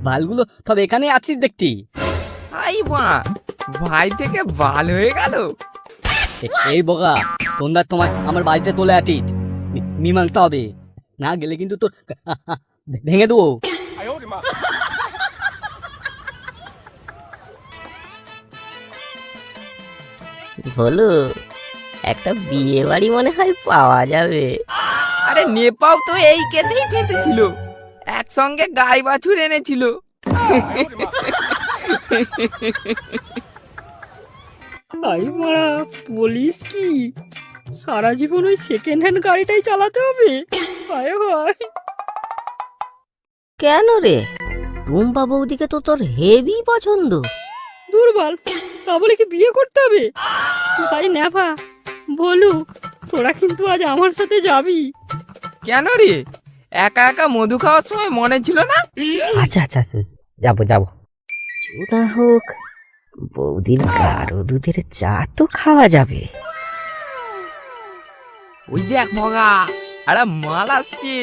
বালগুলো সব এখানে আছিস দেখতি। আই মা, ভাই থেকে বাল হয়ে গেল। এই বোকা, তোমরা তোমার আমার বাড়িতে তোলে আছিস, মীমাংসা হবে, না গেলে কিন্তু তোর ভেঙে দেবো। বলো, একটা বিয়ে বাড়ি মনে হয় পাওয়া যাবে। আরে নেপাও তো এই কেসেই ফেঁসেছিল, একসঙ্গে গাই বাছুর এনেছিল। তাই মারা বলিস কি, সারা জীবন ওই সেকেন্ড হ্যান্ড গাড়িটাই চালাতে হবে? হায় হায়। কেন রে, টুম্পা বৌদিকে তো তোর হেভি পছন্দ। দুর্বল, তা বলে কি বিয়ে করতে হবে? ভাই নেভা বলুক, তোরা কিন্তু আজ আমার সাথে যাবি। কেন রে, একা একা মধু খাওয়ার সময় মনে ছিল না? আচ্ছা আচ্ছা আচ্ছা, যাবো যাবো। না হোক, বৌদির গাঢ় দুধের চা তো খাওয়া যাবে। ওই দেখ মগা, আরে মাল আসছে।